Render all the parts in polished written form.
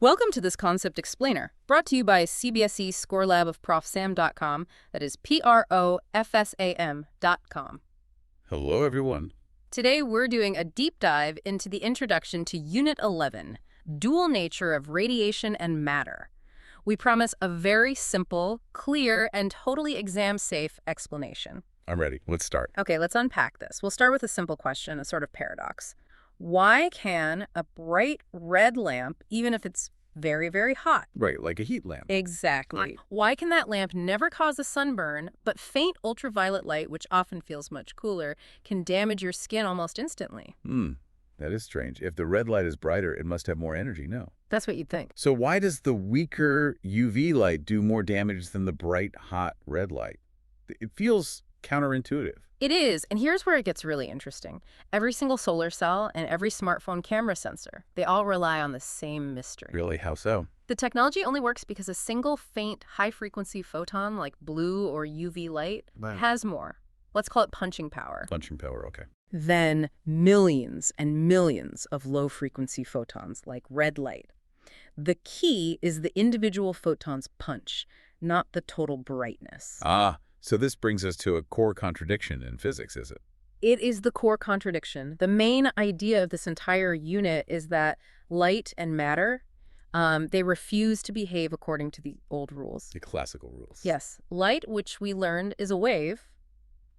Welcome to this Concept Explainer, brought to you by CBSE ScoreLab of ProfSam.com, that is ProfSam.com. Hello, everyone. Today we're doing a deep dive into the introduction to Unit 11, Dual Nature of Radiation and Matter. We promise a very simple, clear, and totally exam-safe explanation. I'm ready. Let's start. Okay, let's unpack this. We'll start with a simple question, a sort of paradox. Why can a bright red lamp, even if it's very, very hot? Right, like a heat lamp. Exactly. Why can that lamp never cause a sunburn, but faint ultraviolet light, which often feels much cooler, can damage your skin almost instantly? That is strange. If the red light is brighter, it must have more energy, no? That's what you'd think. So why does the weaker UV light do more damage than the bright, hot red light? It feels counterintuitive. It is, and here's where it gets really interesting. Every single solar cell and every smartphone camera sensor, they all rely on the same mystery. Really? How so? The technology only works because a single faint, high-frequency photon like blue or UV light has more. Let's call it punching power. Punching power, okay. Than millions and millions of low-frequency photons like red light. The key is the individual photon's punch, not the total brightness. So this brings us to a core contradiction in physics, is it? It is the core contradiction. The main idea of this entire unit is that light and matter, they refuse to behave according to the old rules. The classical rules. Yes. Light, which we learned, is a wave.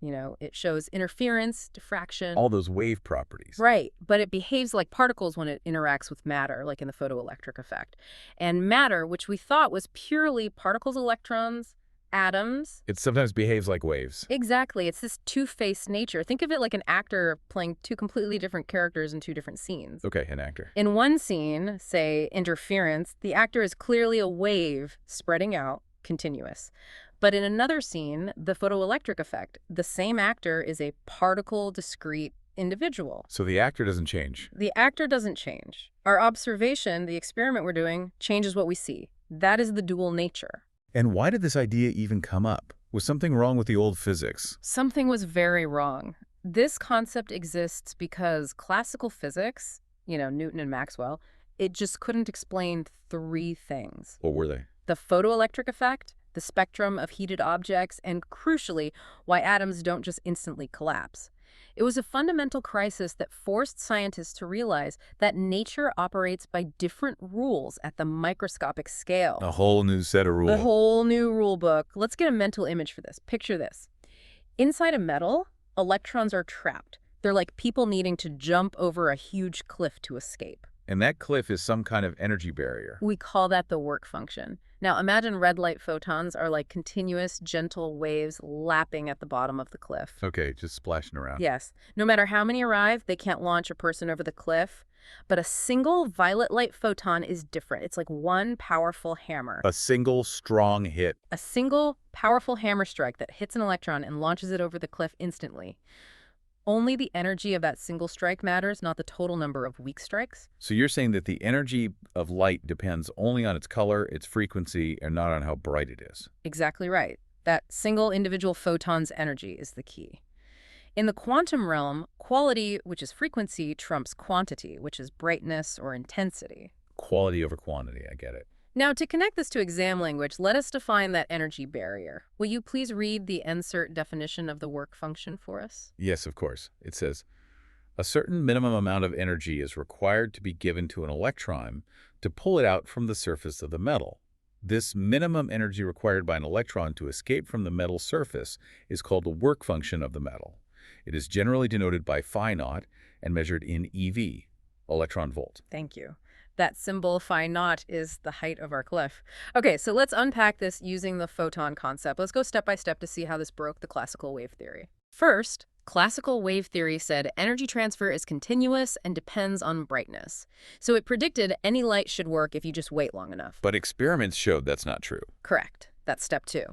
You know, it shows interference, diffraction. All those wave properties. Right, but it behaves like particles when it interacts with matter, like in the photoelectric effect. And matter, which we thought was purely particles, electrons, atoms. It sometimes behaves like waves. Exactly. It's this two-faced nature. Think of it like an actor playing two completely different characters in two different scenes. Okay, an actor. In one scene, say interference, the actor is clearly a wave spreading out, continuous. But in another scene, the photoelectric effect, the same actor is a particle discrete individual. So the actor doesn't change. The actor doesn't change. Our observation, the experiment we're doing, changes what we see. That is the dual nature. And why did this idea even come up? Was something wrong with the old physics? Something was very wrong. This concept exists because classical physics, Newton and Maxwell, it just couldn't explain three things. What were they? The photoelectric effect, the spectrum of heated objects, and crucially, why atoms don't just instantly collapse. It was a fundamental crisis that forced scientists to realize that nature operates by different rules at the microscopic scale. A whole new set of rules. A whole new rule book. Let's get a mental image for this. Picture this. Inside a metal, electrons are trapped. They're like people needing to jump over a huge cliff to escape. And that cliff is some kind of energy barrier. We call that the work function. Now imagine red light photons are like continuous, gentle waves lapping at the bottom of the cliff. Okay, just splashing around. Yes. No matter how many arrive, they can't launch a person over the cliff. But a single violet light photon is different. It's like one powerful hammer. A single strong hit. A single powerful hammer strike that hits an electron and launches it over the cliff instantly. Only the energy of that single strike matters, not the total number of weak strikes. So you're saying that the energy of light depends only on its color, its frequency, and not on how bright it is. Exactly right. That single individual photon's energy is the key. In the quantum realm, quality, which is frequency, trumps quantity, which is brightness or intensity. Quality over quantity, I get it. Now, to connect this to exam language, let us define that energy barrier. Will you please read the insert definition of the work function for us? Yes, of course. It says, a certain minimum amount of energy is required to be given to an electron to pull it out from the surface of the metal. This minimum energy required by an electron to escape from the metal surface is called the work function of the metal. It is generally denoted by phi naught and measured in EV, electron volt. Thank you. That symbol, phi naught, is the height of our cliff. Okay, so let's unpack this using the photon concept. Let's go step by step to see how this broke the classical wave theory. First, classical wave theory said energy transfer is continuous and depends on brightness. So it predicted any light should work if you just wait long enough. But experiments showed that's not true. Correct. That's step 2.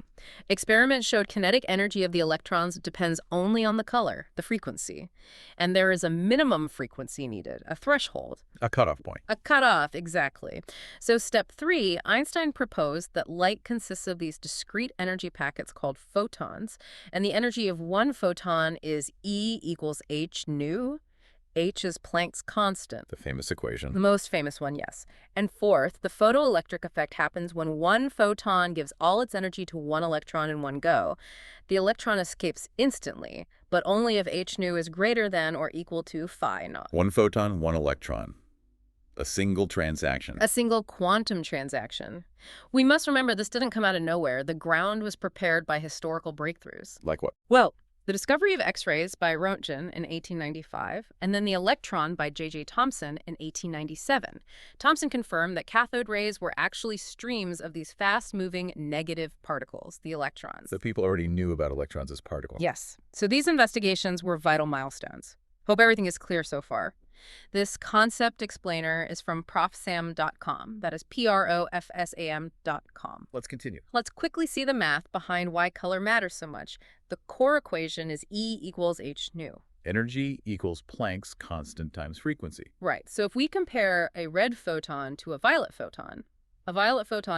Experiments showed kinetic energy of the electrons depends only on the color, the frequency. And there is a minimum frequency needed, a threshold. A cutoff point. A cutoff, exactly. So step 3, Einstein proposed that light consists of these discrete energy packets called photons, and the energy of one photon is E equals h nu. H is Planck's constant. The famous The equation. most famous one, yes. And fourth, the photoelectric effect happens when one photon gives all its energy to one electron in one go. The electron escapes instantly, but only if h nu is greater than or equal to phi naught. One photon, one electron. A single transaction. A single quantum transaction. We must remember this didn't come out of nowhere. The ground was prepared by historical breakthroughs. Like what? Well, the discovery of X-rays by Röntgen in 1895, and then the electron by J.J. Thomson in 1897. Thomson confirmed that cathode rays were actually streams of these fast-moving negative particles, the electrons. So people already knew about electrons as particles. Yes. So these investigations were vital milestones. Hope everything is clear so far. This concept explainer is from ProfSam.com. That is ProfSam.com. Let's continue. Let's quickly see the math behind why color matters so much. The core equation is E equals h nu. Energy equals Planck's constant times frequency. Right. So if we compare a red photon to a violet photon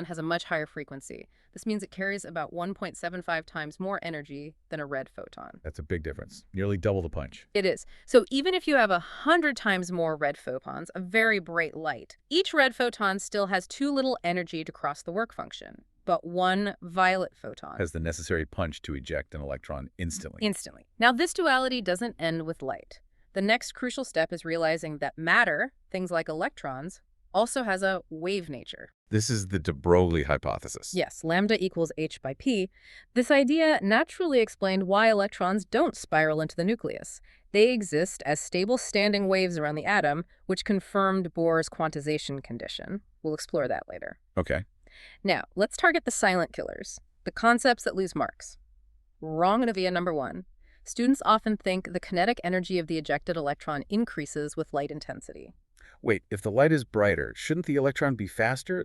has a much higher frequency. This means it carries about 1.75 times more energy than a red photon. That's a big difference. Nearly double the punch. It is. So even if you have 100 times more red photons, a very bright light, each red photon still has too little energy to cross the work function. But one violet photon Has the necessary punch to eject an electron instantly. Now, this duality doesn't end with light. The next crucial step is realizing that matter, things like electrons, also has a wave nature. This is the de Broglie hypothesis. Yes, lambda equals h by p. This idea naturally explained why electrons don't spiral into the nucleus. They exist as stable standing waves around the atom, which confirmed Bohr's quantization condition. We'll explore that later. Okay. Now, let's target the silent killers, the concepts that lose marks. Wrong via number one. Students often think the kinetic energy of the ejected electron increases with light intensity. Wait, if the light is brighter, shouldn't the electron be faster?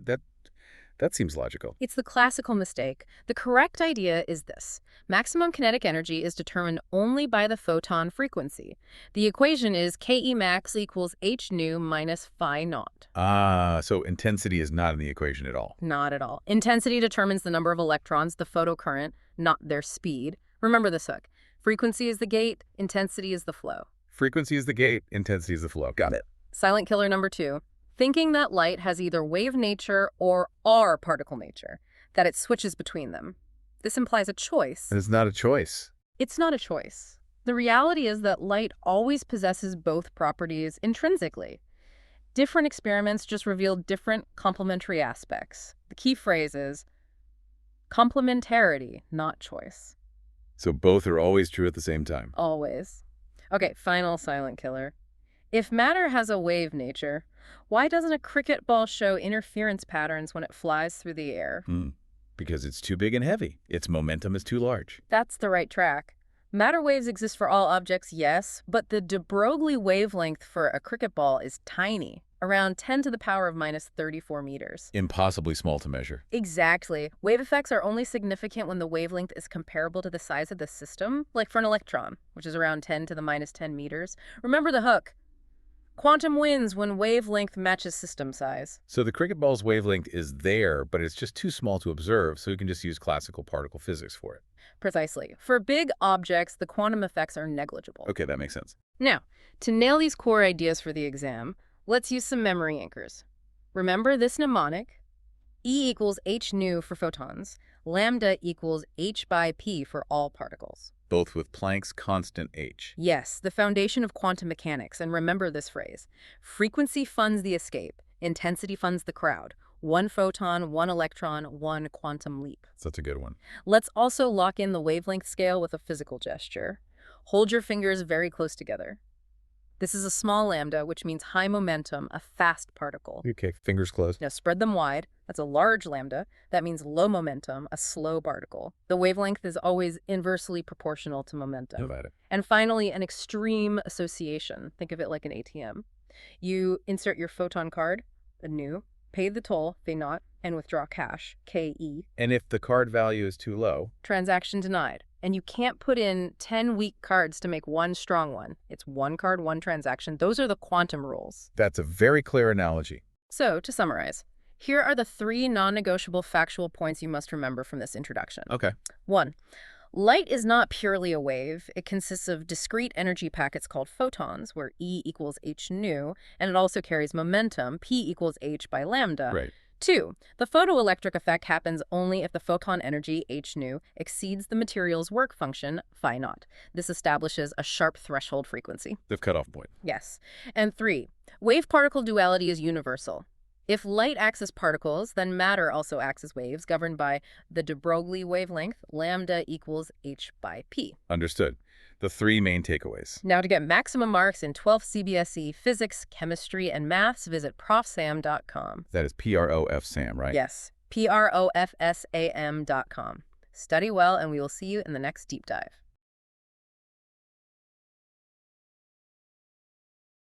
That seems logical. It's the classical mistake. The correct idea is this. Maximum kinetic energy is determined only by the photon frequency. The equation is Ke max equals h nu minus phi naught. So intensity is not in the equation at all. Not at all. Intensity determines the number of electrons, the photocurrent, not their speed. Remember this hook. Frequency is the gate, intensity is the flow. Frequency is the gate, intensity is the flow. Got it. Silent killer number two. Thinking that light has either wave nature or R particle nature, that it switches between them. This implies a choice. And it's not a choice. It's not a choice. The reality is that light always possesses both properties intrinsically. Different experiments just reveal different complementary aspects. The key phrase is complementarity, not choice. So both are always true at the same time. Always. Okay, final silent killer. If matter has a wave nature, why doesn't a cricket ball show interference patterns when it flies through the air? Because it's too big and heavy. Its momentum is too large. That's the right track. Matter waves exist for all objects, yes, but the de Broglie wavelength for a cricket ball is tiny, around 10 to the power of minus 34 meters. Impossibly small to measure. Exactly. Wave effects are only significant when the wavelength is comparable to the size of the system, like for an electron, which is around 10 to the minus 10 meters. Remember the hook. Quantum wins when wavelength matches system size. So the cricket ball's wavelength is there, but it's just too small to observe, so you can just use classical particle physics for it. Precisely. For big objects, the quantum effects are negligible. Okay, that makes sense. Now, to nail these core ideas for the exam, let's use some memory anchors. Remember this mnemonic? E equals h nu for photons. Lambda equals h by p for all particles. Both with Planck's constant h. Yes, the foundation of quantum mechanics, and remember this phrase. Frequency funds the escape. Intensity funds the crowd. One photon, one electron, one quantum leap. That's a good one. Let's also lock in the wavelength scale with a physical gesture. Hold your fingers very close together. This is a small lambda, which means high momentum, a fast particle. Okay, fingers closed. Now spread them wide. That's a large lambda. That means low momentum, a slow particle. The wavelength is always inversely proportional to momentum. About it. And finally, an extreme association. Think of it like an ATM. You insert your photon card, a nu, pay the toll, phi naught, and withdraw cash, KE. And if the card value is too low? Transaction denied. And you can't put in 10 weak cards to make one strong one. It's one card, one transaction. Those are the quantum rules. That's a very clear analogy. So, to summarize, here are the 3 non-negotiable factual points you must remember from this introduction. Okay. 1. Light is not purely a wave. It consists of discrete energy packets called photons, where E equals h nu, and it also carries momentum, P equals h by lambda. Right. 2. The photoelectric effect happens only if the photon energy, h nu, exceeds the material's work function, phi naught. This establishes a sharp threshold frequency. The cutoff point. Yes. And 3. Wave-particle duality is universal. If light acts as particles, then matter also acts as waves, governed by the de Broglie wavelength, lambda equals h by p. Understood. The 3 main takeaways. Now, to get maximum marks in 12th CBSE physics, chemistry, and maths, visit profsam.com. That is ProfSam, right? Yes, ProfSam.com. Study well, and we will see you in the next deep dive.